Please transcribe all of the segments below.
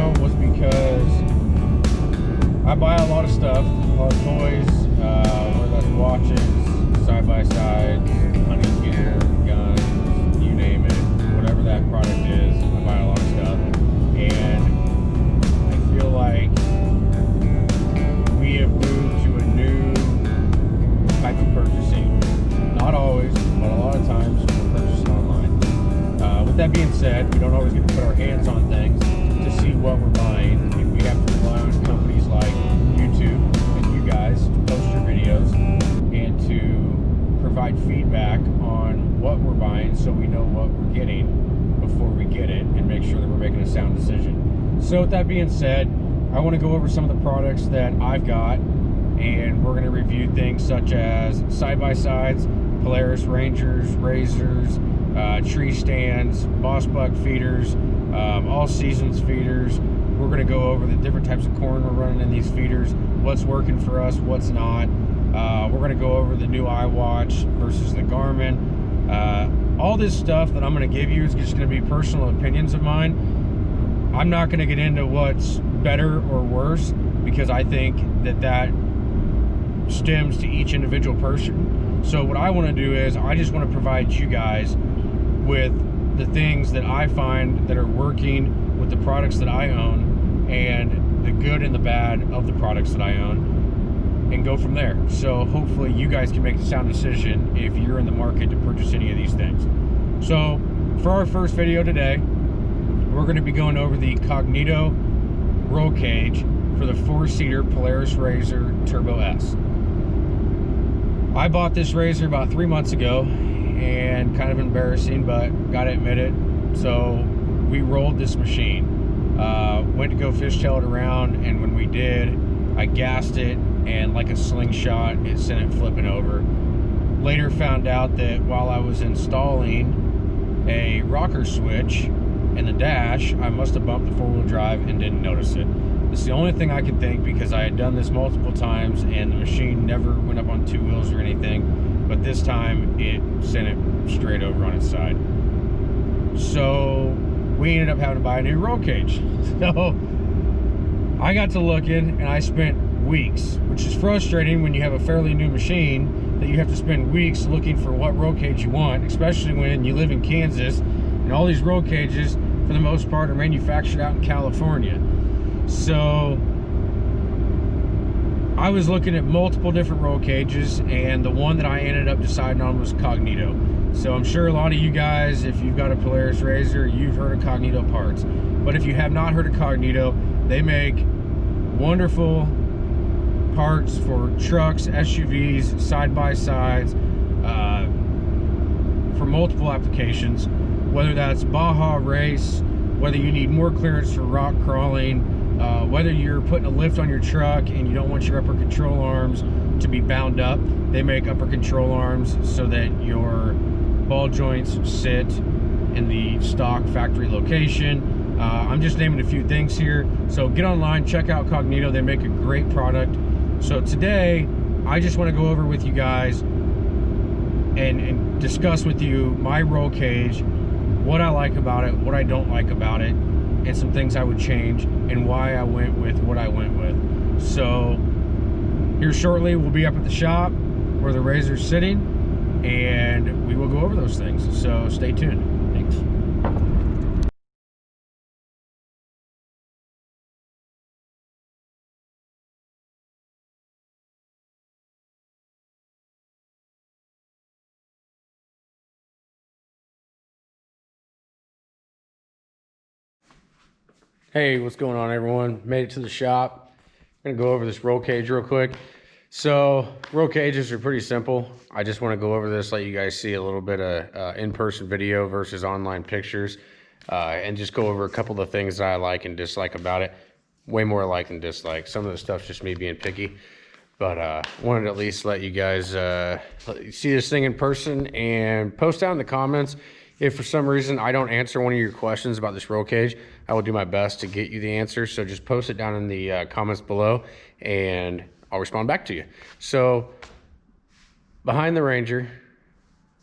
channel was because I buy a lot of stuff, a lot of toys, whether that's watches, side-by-sides, hunting gear, guns, you name it, whatever that product is, I buy a lot of stuff. And I feel like we have moved to a new type of purchasing. Not always, but a lot of times we're purchasing online. With that being said, we don't always get to put our hands on things to see what we're buying, and we have to rely on companies like YouTube and you guys to post your videos and to provide feedback on what we're buying so we know what we're getting before we get it and make sure that we're making a sound decision. So with that being said, I want to go over some of the products that I've got, and we're going to review things such as side-by-sides, Polaris Rangers, razors, tree stands, Boss Buck feeders, all seasons feeders. We're going to go over the different types of corn we're running in these feeders, what's working for us, what's not. We're going to go over the new iWatch versus the Garmin. All this stuff that I'm going to give you is just going to be personal opinions of mine. I'm not going to get into what's better or worse, because I think that stems to each individual person. So what I want to do is I just want to provide you guys with the things that I find that are working with the products that I own, and the good and the bad of the products that I own, and go from there. So hopefully you guys can make a sound decision if you're in the market to purchase any of these things. So for our first video today, we're going to be going over the Cognito roll cage for the 4-seater Polaris RZR Turbo S. I bought this razor about 3 months ago, and kind of embarrassing, but gotta admit it. So we rolled this machine, went to go fishtail it around, and when we did, I gassed it, and like a slingshot, it sent it flipping over. Later found out that while I was installing a rocker switch in the dash, I must have bumped the 4-wheel drive and didn't notice it. It's the only thing I can think, because I had done this multiple times and the machine never went up on 2 wheels or anything, but this time it sent it straight over on its side. So we ended up having to buy a new roll cage. So I got to looking, and I spent weeks, which is frustrating when you have a fairly new machine, that you have to spend weeks looking for what roll cage you want, especially when you live in Kansas and all these roll cages for the most part are manufactured out in California. So I was looking at multiple different roll cages, and the one that I ended up deciding on was Cognito. So I'm sure a lot of you guys, if you've got a Polaris RZR, you've heard of Cognito parts. But if you have not heard of Cognito, they make wonderful parts for trucks, SUVs, side-by-sides, for multiple applications, whether that's Baja race, whether you need more clearance for rock crawling, whether you're putting a lift on your truck and you don't want your upper control arms to be bound up, they make upper control arms so that your ball joints sit in the stock factory location. I'm just naming a few things here. So get online, check out Cognito. They make a great product. So today, I just want to go over with you guys and discuss with you my roll cage, what I like about it, what I don't like about it, and some things I would change, and why I went with what I went with. So here shortly, we'll be up at the shop where the RZR's sitting, and we will go over those things. So stay tuned. Thanks. Hey, what's going on, everyone? Made it to the shop. I'm gonna go over this roll cage real quick. So roll cages are pretty simple. I just want to go over this, let you guys see a little bit of in-person video versus online pictures, and just go over a couple of things that I like and dislike about it. Way more like than dislike. Some of the stuff's just me being picky, but wanted to at least let you guys see this thing in person, and post down in the comments if for some reason I don't answer one of your questions about this roll cage. I will do my best to get you the answer. So just post it down in the comments below, and I'll respond back to you. So behind the Ranger,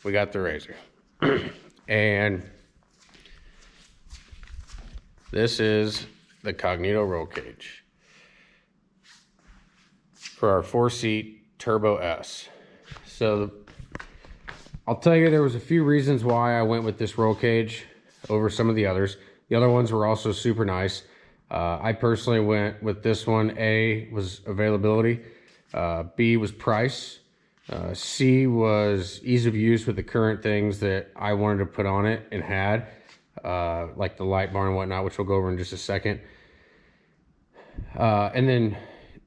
we got the RZR. And this is the Cognito roll cage for our 4-seat Turbo S. So I'll tell you, there was a few reasons why I went with this roll cage over some of the others. The other ones were also super nice. I personally went with this one. A was availability, B was price, C was ease of use with the current things that I wanted to put on it and had, like the light bar and whatnot, which we'll go over in just a second. And then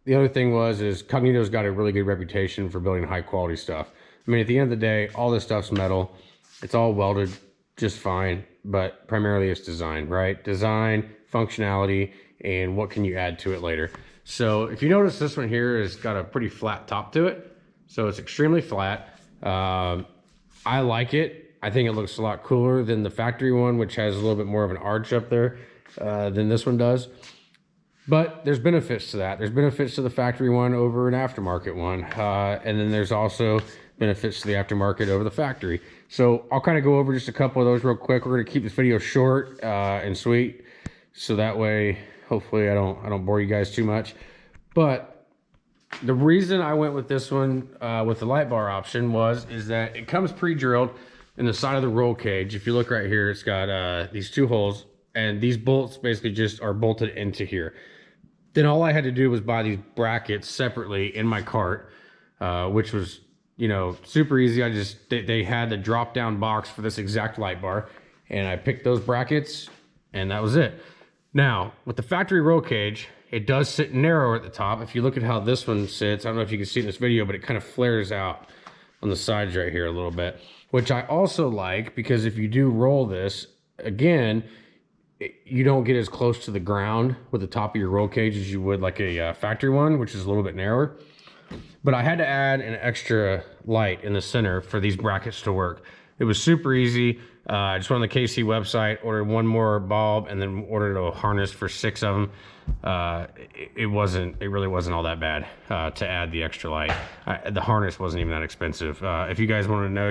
the other thing is Cognito's got a really good reputation for building high quality stuff. I mean, at the end of the day, all this stuff's metal. It's all welded just fine, but primarily it's design, right? Design, functionality, and what can you add to it later. So if you notice, this one here has got a pretty flat top to it. So it's extremely flat. I like it. I think it looks a lot cooler than the factory one, which has a little bit more of an arch up there than this one does. But there's benefits to that. There's benefits to the factory one over an aftermarket one. And then there's also benefits to the aftermarket over the factory. So I'll kind of go over just a couple of those real quick. We're going to keep this video short and sweet, so that way, hopefully I don't bore you guys too much. But the reason I went with this one with the light bar option is that it comes pre-drilled in the side of the roll cage. If you look right here, it's got these 2 holes, and these bolts basically just are bolted into here. Then all I had to do was buy these brackets separately in my cart, which was, you know, super easy. They had the drop down box for this exact light bar, and I picked those brackets, and that was it. Now, with the factory roll cage, it does sit narrower at the top. If you look at how this one sits, I don't know if you can see in this video, but it kind of flares out on the sides right here a little bit, which I also like, because if you do roll this, again, you don't get as close to the ground with the top of your roll cage as you would like a factory one, which is a little bit narrower. But I had to add an extra light in the center for these brackets to work. It was super easy. I just went on the KC website, ordered 1 more bulb, and then ordered a harness for 6 of them. It really wasn't all that bad to add the extra light. The harness wasn't even that expensive. If you guys want to know,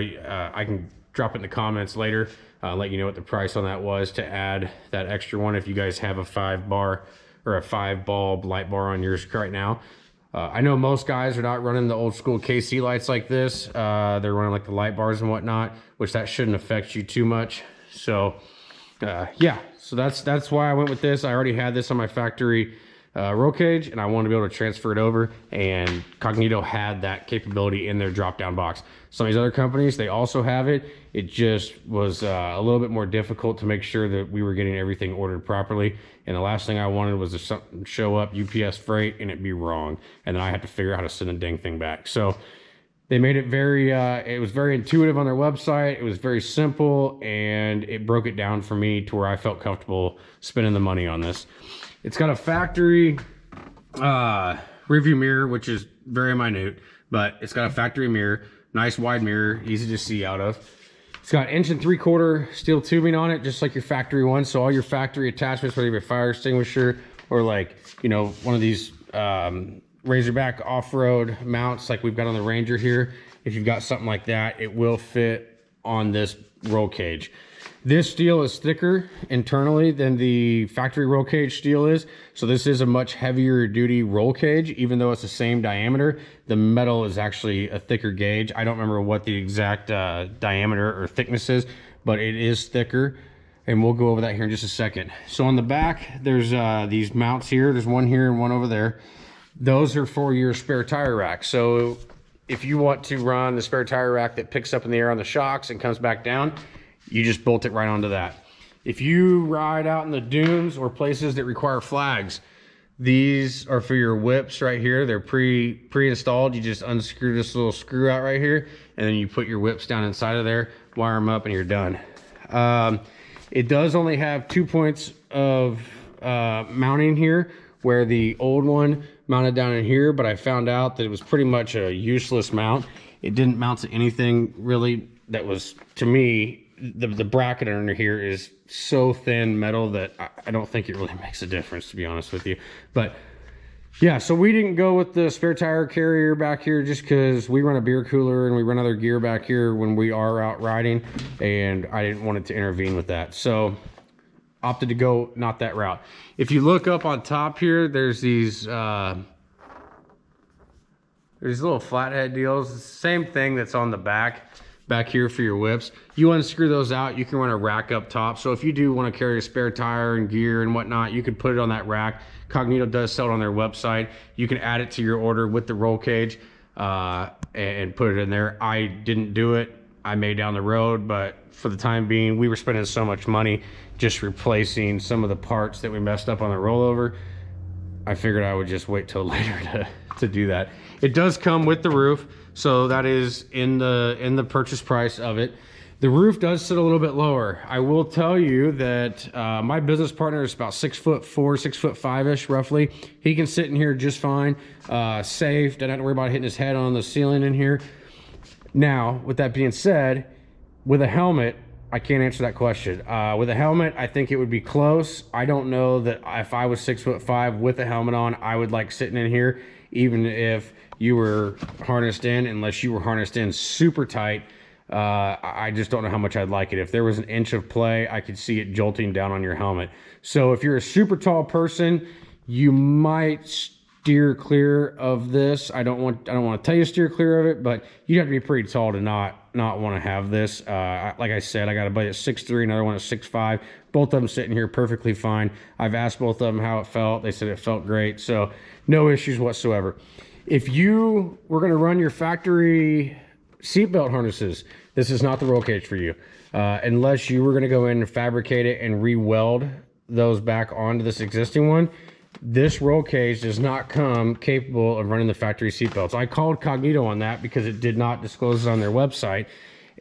I can drop it in the comments later, let you know what the price on that was to add that extra one. If you guys have a 5 bar or a 5 bulb light bar on yours right now. I know most guys are not running the old school KC lights like this. They're running like the light bars and whatnot, which that shouldn't affect you too much. So yeah, so that's why I went with this. I already had this on my factory roll cage, and I wanted to be able to transfer it over, and Cognito had that capability in their drop down box. Some of these other companies, they also have it. It just was a little bit more difficult to make sure that we were getting everything ordered properly. And the last thing I wanted was to something show up UPS freight and it be wrong, and then I had to figure out how to send the dang thing back. So they made it it was very intuitive on their website. It was very simple, and it broke it down for me to where I felt comfortable spending the money on this. It's got a factory rearview mirror, which is very minute, but it's got a factory mirror, nice wide mirror, easy to see out of. It's got 1 3/4 steel tubing on it, just like your factory one. So all your factory attachments, whether you have a fire extinguisher or like, you know, one of these Razorback off-road mounts like we've got on the Ranger here, if you've got something like that, it will fit on this roll cage. This steel is thicker internally than the factory roll cage steel is. So this is a much heavier duty roll cage, even though it's the same diameter. The metal is actually a thicker gauge. I don't remember what the exact diameter or thickness is, but it is thicker. And we'll go over that here in just a second. So on the back, there's these mounts here. There's one here and one over there. Those are for your spare tire rack. So if you want to run the spare tire rack that picks up in the air on the shocks and comes back down, you just bolt it right onto that. If you ride out in the dunes or places that require flags, these are for your whips right here. They're pre-installed. You just unscrew this little screw out right here, and then you put your whips down inside of there, wire them up, and you're done. It does only have 2 points of mounting here, where the old one mounted down in here, but I found out that it was pretty much a useless mount. It didn't mount to anything really that was, to me, the bracket under here is so thin metal that I don't think it really makes a difference, to be honest with you. But yeah, so we didn't go with the spare tire carrier back here just because we run a beer cooler and we run other gear back here when we are out riding, and I didn't want it to intervene with that. So opted to go not that route. If you look up on top here, there's these little flathead deals. It's the same thing that's on the back here for your whips. You unscrew those out, you can run a rack up top. So if you do want to carry a spare tire and gear and whatnot, you can put it on that rack. Cognito does sell it on their website. You can add it to your order with the roll cage and put it in there. I didn't do it. I may down the road, but for the time being, we were spending so much money just replacing some of the parts that we messed up on the rollover. I figured I would just wait till later to do that. It does come with the roof, so that is in the purchase price of it. The roof does sit a little bit lower. I will tell you that my business partner is about 6'4", 6'5" roughly. He can sit in here just fine, safe. Doesn't have to worry about hitting his head on the ceiling in here. Now, with that being said, with a helmet, I can't answer that question. With a helmet, I think it would be close. I don't know that if I was 6'5" with a helmet on, I would like sitting in here, even if you were harnessed in, unless you were harnessed in super tight. I just don't know how much I'd like it. If there was an inch of play, I could see it jolting down on your helmet. So if you're a super tall person, you might steer clear of this. I don't want to tell you to steer clear of it, but you have to be pretty tall to not want to have this. Like I said, I got a buddy at 6'3", another one at 6'5". Both of them sitting here perfectly fine. I've asked both of them how it felt. They said it felt great, so no issues whatsoever. If you were going to run your factory seatbelt harnesses, this is not the roll cage for you. Unless you were going to go in and fabricate it and re-weld those back onto this existing one, this roll cage does not come capable of running the factory seatbelts. I called Cognito on that because it did not disclose it on their website,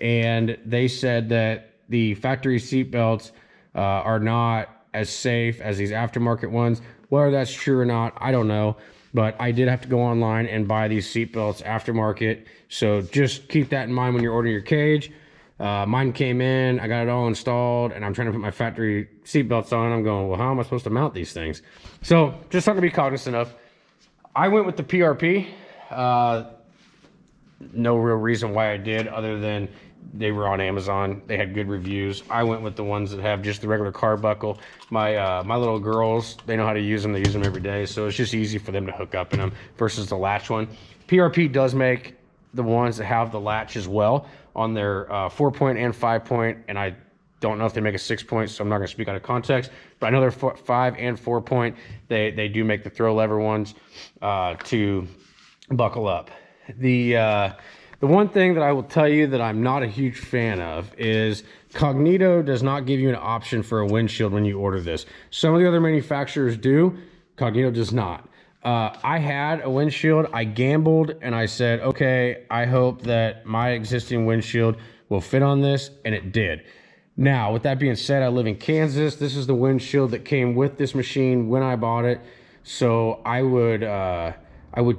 and they said that the factory seatbelts are not as safe as these aftermarket ones. Whether that's true or not, I don't know, but I did have to go online and buy these seatbelts aftermarket, so just keep that in mind when you're ordering your cage. Mine came in, I got it all installed, and I'm trying to put my factory seatbelts on. I'm going, well, how am I supposed to mount these things? So just something to be cognizant of. I went with the PRP. No real reason why I did, other than they were on Amazon. They had good reviews. I went with the ones that have just the regular car buckle. My little girls, they know how to use them. They use them every day, so it's just easy for them to hook up in them versus the latch one. PRP does make the ones that have the latch as well on their 4-point and 5-point, and I don't know if they make a 6-point, so I'm not going to speak out of context, but I know they're 5 and 4-point. They do make the throw lever ones to buckle up. The one thing that I will tell you that I'm not a huge fan of is Cognito does not give you an option for a windshield when you order this. Some of the other manufacturers do. Cognito does not. I had a windshield. I gambled and I said, okay, I hope that my existing windshield will fit on this, and it did. Now, with that being said, I live in Kansas. This is the windshield that came with this machine when I bought it. So I would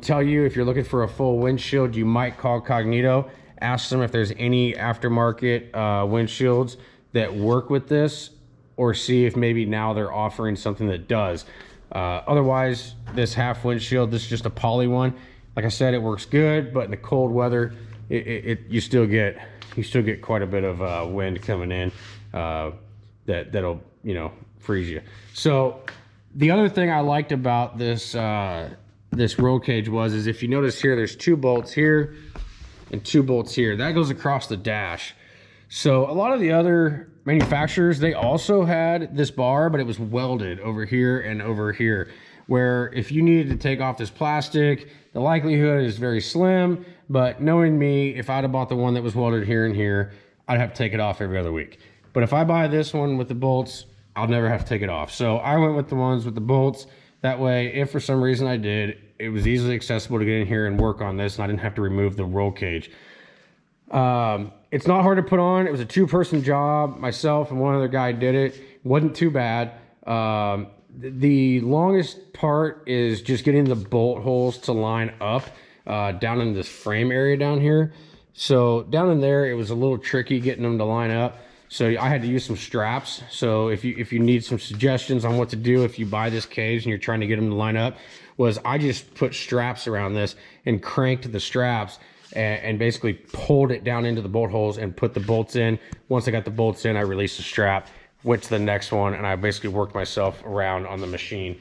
tell you, if you're looking for a full windshield, you might call Cognito. Ask them if there's any aftermarket windshields that work with this, or see if maybe now they're offering something that does. Otherwise, this half windshield, this is just a poly one. Like I said, it works good, but in the cold weather, you still get quite a bit of wind coming in that'll freeze you. So the other thing I liked about this this roll cage is if you notice here, there's 2 bolts here and 2 bolts here. That goes across the dash. So a lot of the other manufacturers, they also had this bar, but it was welded over here and over here, where if you needed to take off this plastic, the likelihood is very slim. But knowing me, if I'd have bought the one that was welded here and here, I'd have to take it off every other week. But if I buy this one with the bolts, I'll never have to take it off. So I went with the ones with the bolts. That way, if for some reason I did, it was easily accessible to get in here and work on this, and I didn't have to remove the roll cage. It's not hard to put on. It was a 2-person job. Myself and one other guy did it. Wasn't too bad. The longest part is just getting the bolt holes to line up down in this frame area down here. So down in there, it was a little tricky getting them to line up. So I had to use some straps. So if you need some suggestions on what to do if you buy this cage and you're trying to get them to line up, I just put straps around this and cranked the straps and basically pulled it down into the bolt holes and put the bolts in. Once I got the bolts in, I released the strap, went to the next one, and I basically worked myself around on the machine.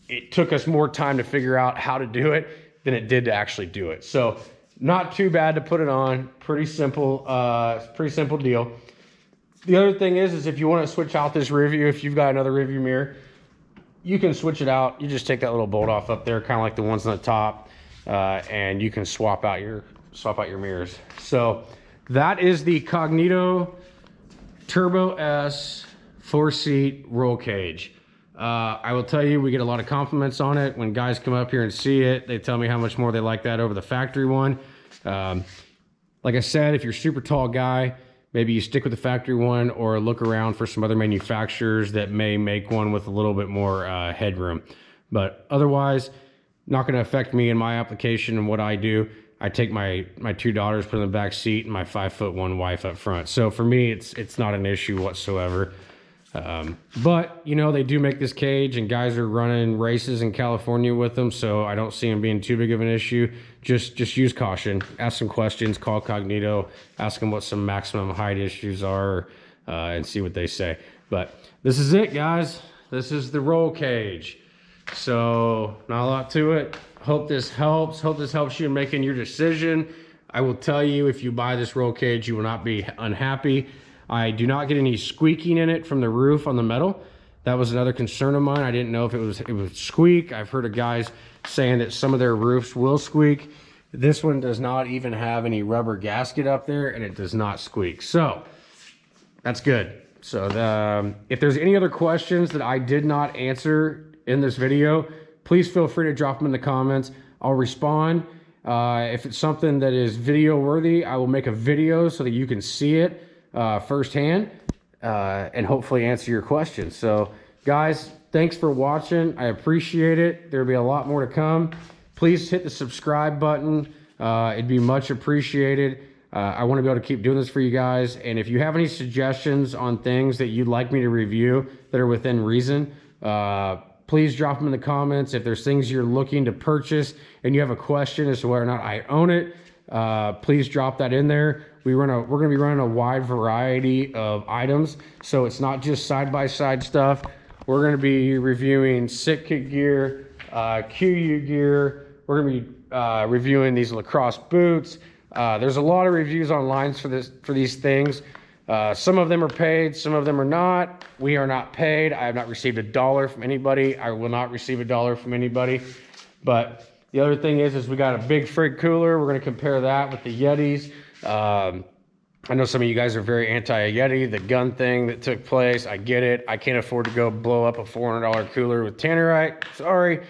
It took us more time to figure out how to do it than it did to actually do it. So not too bad to put it on. Pretty simple deal. The other thing is if you want to switch out this rear view, if you've got another rear view mirror, you can switch it out. You just take that little bolt off up there, kind of like the ones on the top, and you can swap out your mirrors. So that is the Cognito Turbo S 4-seat roll cage. I will tell you, we get a lot of compliments on it. When guys come up here and see it, they tell me how much more they like that over the factory one. Like I said, if you're a super tall guy, maybe you stick with the factory one or look around for some other manufacturers that may make one with a little bit more headroom. But otherwise, not going to affect me in my application and what I do. I take my 2 daughters, put in the back seat, and my 5'1" wife up front. So for me, it's not an issue whatsoever. But you know, they do make this cage, and guys are running races in California with them, so I don't see them being too big of an issue. Just use caution, ask some questions, call Cognito, ask them what some maximum height issues are, and see what they say. But this is it, guys. This is the roll cage. So not a lot to it. Hope this helps. Hope this helps you in making your decision. I will tell you, if you buy this roll cage, you will not be unhappy. I do not get any squeaking in it from the roof on the metal. That was another concern of mine. I didn't know if it would squeak. I've heard of guys saying that some of their roofs will squeak. This one does not even have any rubber gasket up there, and it does not squeak. So that's good. So if there's any other questions that I did not answer in this video, please feel free to drop them in the comments. I'll respond. If it's something that is video worthy, I will make a video so that you can see it firsthand, and hopefully answer your questions. So guys, thanks for watching. I appreciate it. There'll be a lot more to come. Please hit the subscribe button. It'd be much appreciated. I want to be able to keep doing this for you guys. And if you have any suggestions on things that you'd like me to review that are within reason, please drop them in the comments. If there's things you're looking to purchase and you have a question as to whether or not I own it, please drop that in there. We're going to be running a wide variety of items, so it's not just side-by-side stuff. We're going to be reviewing Sitka gear, QU gear. We're going to be reviewing these lacrosse boots. There's a lot of reviews online for these things. Some of them are paid, some of them are not. We are not paid. I have not received $1 from anybody. I will not receive $1 from anybody. But the other thing is we got a big frig cooler. We're going to compare that with the Yetis. I know some of you guys are very anti-Yeti, the gun thing that took place. I get it. I can't afford to go blow up a $400 cooler with tannerite. Sorry.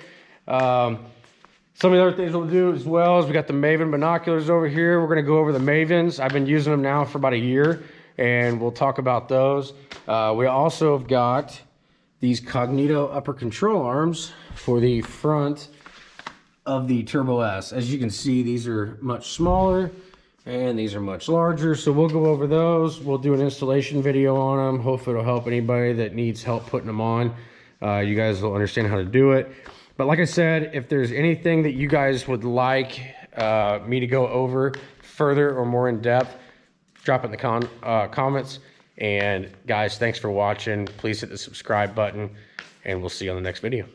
Some of the other things we'll do as well is we got the Maven binoculars over here. We're going to go over the Mavens. I've been using them now for about a year, and we'll talk about those. We also have got these Cognito upper control arms for the front of the Turbo S. As you can see, these are much smaller and these are much larger, so we'll go over those. We'll do an installation video on them. Hopefully it'll help anybody that needs help putting them on. You guys will understand how to do it. But like I said, if there's anything that you guys would like me to go over further or more in depth, drop it in the comments. And guys, thanks for watching. Please hit the subscribe button, and we'll see you on the next video.